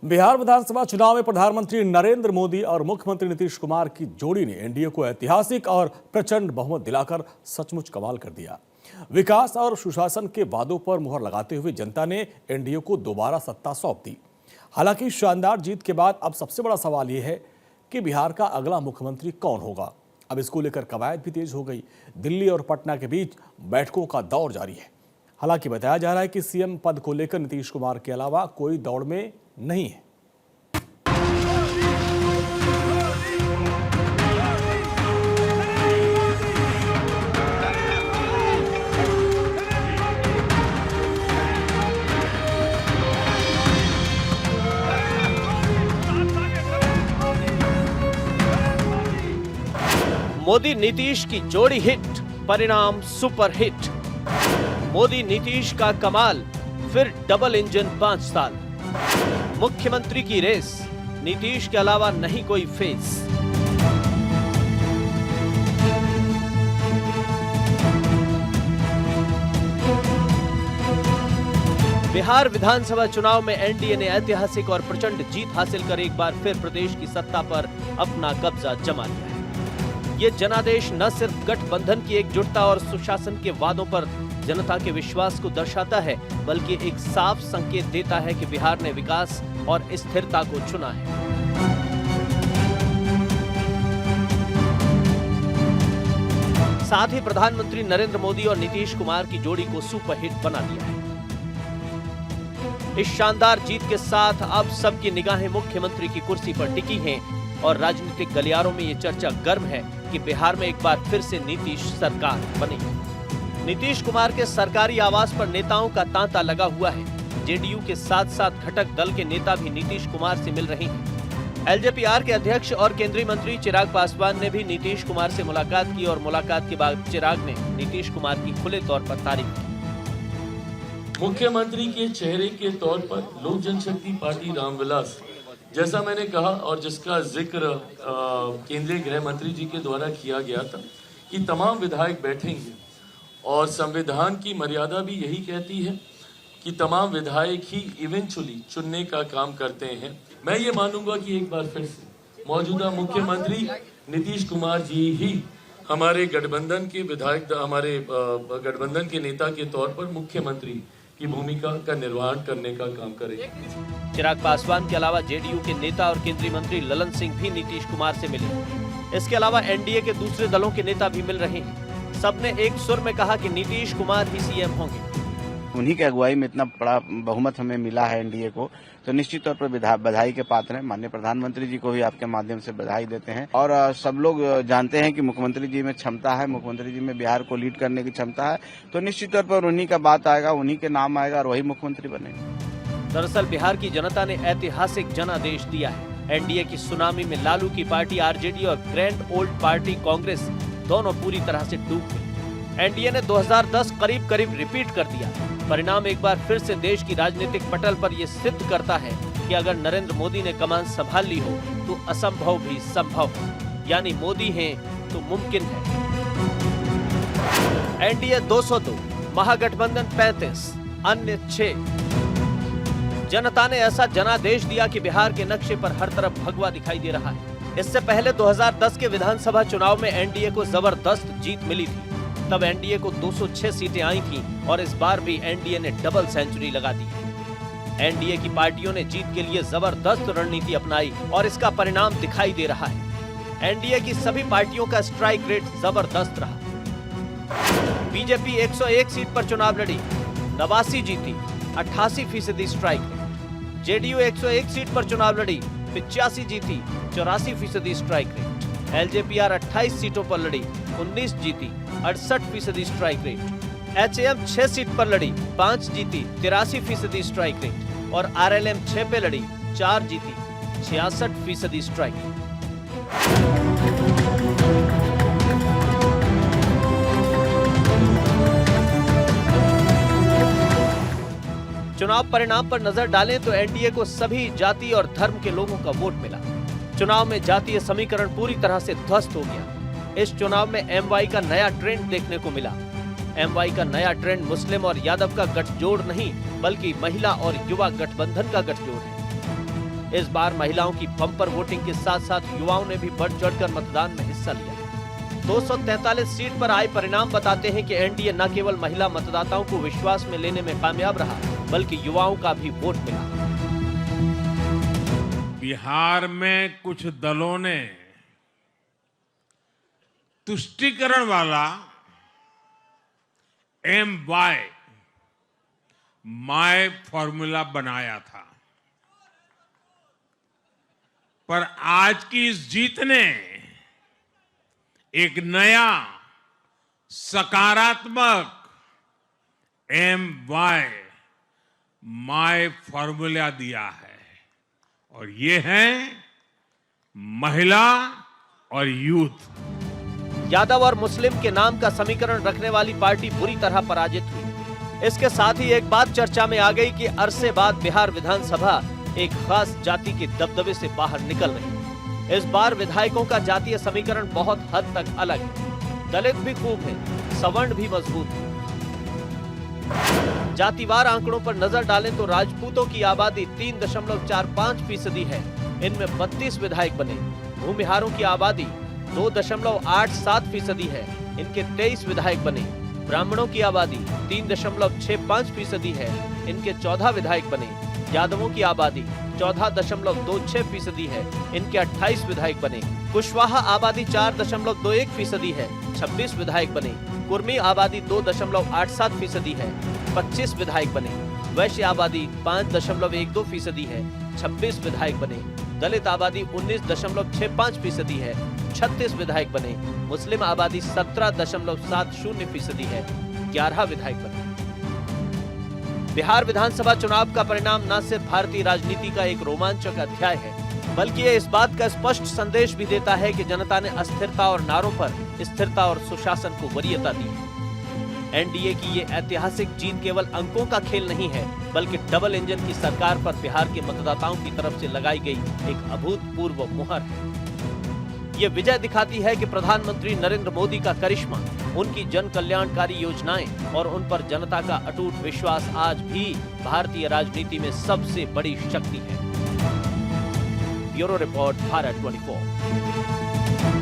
बिहार विधानसभा चुनाव में प्रधानमंत्री नरेंद्र मोदी और मुख्यमंत्री नीतीश कुमार की जोड़ी ने एनडीए को ऐतिहासिक और प्रचंड बहुमत दिलाकर सचमुच कमाल कर दिया। विकास और सुशासन के वादों पर मुहर लगाते हुए जनता ने एनडीए को दोबारा सत्ता सौंप दी। हालांकि शानदार जीत के बाद अब सबसे बड़ा सवाल यह है कि बिहार का अगला मुख्यमंत्री कौन होगा। अब इसको लेकर कवायद भी तेज हो गई। दिल्ली और पटना के बीच बैठकों का दौर जारी है। हालांकि बताया जा रहा है कि सीएम पद को लेकर नीतीश कुमार के अलावा कोई दौड़ में नहीं है। मोदी नीतीश की जोड़ी हिट, परिणाम सुपर हिट। मोदी नीतीश का कमाल, फिर डबल इंजन 5 साल। मुख्यमंत्री की रेस, नीतीश के अलावा नहीं कोई फेस। बिहार विधानसभा चुनाव में एनडीए ने ऐतिहासिक और प्रचंड जीत हासिल कर एक बार फिर प्रदेश की सत्ता पर अपना कब्जा जमा लिया है। ये जनादेश न सिर्फ गठबंधन की एकजुटता और सुशासन के वादों पर जनता के विश्वास को दर्शाता है, बल्कि एक साफ संकेत देता है कि बिहार ने विकास और स्थिरता को चुना है। साथ ही प्रधानमंत्री नरेंद्र मोदी और नीतीश कुमार की जोड़ी को सुपरहिट बना दिया है। इस शानदार जीत के साथ अब सबकी निगाहें मुख्यमंत्री की कुर्सी पर टिकी हैं और राजनीतिक गलियारों में ये चर्चा गर्म है कि बिहार में एक बार फिर से नीतीश सरकार बनेगी। नीतीश कुमार के सरकारी आवास पर नेताओं का तांता लगा हुआ है। जेडीयू के साथ साथ घटक दल के नेता भी नीतीश कुमार से मिल रहे हैं। एलजेपीआर के अध्यक्ष और केंद्रीय मंत्री चिराग पासवान ने भी नीतीश कुमार से मुलाकात की और मुलाकात के बाद चिराग ने नीतीश कुमार की खुले तौर पर तारीफ की। मुख्यमंत्री के चेहरे के तौर पर लोक जनशक्ति पार्टी रामविलास, जैसा मैंने कहा और जिसका जिक्र केंद्रीय गृह मंत्री जी के द्वारा किया गया था कि तमाम विधायक बैठेंगे और संविधान की मर्यादा भी यही कहती है कि तमाम विधायक ही इवेंचुअली चुनने का काम करते हैं। मैं ये मानूंगा कि एक बार फिर से मौजूदा मुख्यमंत्री नीतीश कुमार जी ही हमारे गठबंधन के विधायक, हमारे गठबंधन के नेता के तौर पर मुख्यमंत्री की भूमिका का निर्वहन करने का काम करेंगे। चिराग पासवान के अलावा जेडीयू के नेता और केंद्रीय मंत्री ललन सिंह भी नीतीश कुमार से मिले। इसके अलावा एनडीए के दूसरे दलों के नेता भी मिल रहे हैं। सबने एक सुर में कहा कि नीतीश कुमार ही सीएम होंगे। उन्हीं की अगुवाई में इतना बड़ा बहुमत हमें मिला है एनडीए को, तो निश्चित तौर पर बधाई के पात्र हैं। माननीय प्रधानमंत्री जी को भी आपके माध्यम से बधाई देते हैं और सब लोग जानते हैं कि मुख्यमंत्री जी में क्षमता है, मुख्यमंत्री जी में बिहार को लीड करने की क्षमता है, तो निश्चित तौर पर उन्हीं का बात आएगा, उन्हीं के नाम आएगा और वही मुख्यमंत्री बनेंगे। दरअसल बिहार की जनता ने ऐतिहासिक जनादेश दिया है। एनडीए की सुनामी में लालू की पार्टी आरजेडी और ग्रैंड ओल्ड पार्टी कांग्रेस दोनों पूरी तरह से डूब गई। एनडीए ने 2010 करीब करीब रिपीट कर दिया। परिणाम एक बार फिर से देश की राजनीतिक पटल पर यह सिद्ध करता है कि अगर नरेंद्र मोदी ने कमान संभाल ली हो तो असंभव भी संभव है, यानी मोदी हैं तो मुमकिन है। एनडीए 202, महागठबंधन 35, अन्य 6। जनता ने ऐसा जनादेश दिया कि बिहार के नक्शे पर हर तरफ भगवा दिखाई दे रहा है। इससे पहले 2010 के विधानसभा चुनाव में एनडीए को जबरदस्त जीत मिली थी। तब एनडीए को 206 सीटें आई थीं और इस बार भी एनडीए ने डबल सेंचुरी लगा दी है। एनडीए की पार्टियों ने जीत के लिए जबरदस्त रणनीति अपनाई और इसका परिणाम दिखाई दे रहा है। एनडीए की सभी पार्टियों का स्ट्राइक रेट जबरदस्त रहा। बीजेपी 101 सीट पर चुनाव लड़ी, 89 जीती, 88% स्ट्राइक रेट। जेडीयू 101 सीट पर चुनाव लड़ी, 85 जीती, 84% स्ट्राइक रेट। एलजेपीआर 28 सीटों पर लड़ी, 19 जीती, 68% स्ट्राइक रेट। एचएएम 6 सीट पर लड़ी, 5 जीती, 83% स्ट्राइक रेट और आरएलएम 6 पे लड़ी, 4 जीती, 66% स्ट्राइक रेट। चुनाव परिणाम पर नजर डालें तो एनडीए को सभी जाति और धर्म के लोगों का वोट मिला। चुनाव में जातीय समीकरण पूरी तरह से ध्वस्त हो गया। इस चुनाव में एमवाई का नया ट्रेंड देखने को मिला। एमवाई का नया ट्रेंड मुस्लिम और यादव का गठजोड़ नहीं, बल्कि महिला और युवा गठबंधन का गठजोड़ है। इस बार महिलाओं की बम्पर वोटिंग के साथ साथ युवाओं ने भी बढ़ चढ़कर मतदान में हिस्सा लिया। 243 सीट पर आए परिणाम बताते हैं कि एनडीए न केवल महिला मतदाताओं को विश्वास में लेने में कामयाब रहा, बल्कि युवाओं का भी वोट मिला। बिहार में कुछ दलों ने तुष्टीकरण वाला MY माय फॉर्मूला बनाया था, पर आज की इस जीत ने एक नया सकारात्मक MY माय फॉर्मूला दिया है, और ये है महिला और यूथ। यादव और मुस्लिम के नाम का समीकरण रखने वाली पार्टी बुरी तरह पराजित हुई। इसके साथ ही एक बात चर्चा में आ गई कि अरसे बाद बिहार विधानसभा एक खास जाति के दबदबे से बाहर निकल रही है। इस बार विधायकों का जातीय समीकरण बहुत हद तक अलग है। दलित भी खूब है, सवर्ण भी मजबूत है। जातिवार आंकड़ों पर नजर डालें तो राजपूतों की आबादी 3.45% है। इनमें 32 विधायक बने। भूमिहारों की आबादी 2.87% है। इनके 23 विधायक बने। ब्राह्मणों की आबादी 3.65% है। इनके 14 विधायक बने। यादवों की आबादी 14.26% है। इनके 28 विधायक बने। कुशवाहा आबादी 4.21% है। 26 विधायक बने। कुर्मी आबादी 2.87% है। 25 विधायक बने। वैश्य आबादी 5.12% है। 26 विधायक बने। दलित आबादी 19.65% है। 36 विधायक बने। मुस्लिम आबादी 17.70% है। 11 विधायक बने। बिहार विधानसभा चुनाव का परिणाम न सिर्फ भारतीय राजनीति का एक रोमांचक अध्याय है, बल्कि ये इस बात का स्पष्ट संदेश भी देता है कि जनता ने अस्थिरता और नारों पर स्थिरता और सुशासन को वरीयता दी है। एनडीए की ये ऐतिहासिक जीत केवल अंकों का खेल नहीं है, बल्कि डबल इंजन की सरकार पर बिहार के मतदाताओं की तरफ से लगाई गई एक अभूतपूर्व मुहर है। ये विजय दिखाती है कि प्रधानमंत्री नरेंद्र मोदी का करिश्मा, उनकी जन कल्याणकारी योजनाएं और उन पर जनता का अटूट विश्वास आज भी भारतीय राजनीति में सबसे बड़ी शक्ति है। Bureau report, Bharat 24।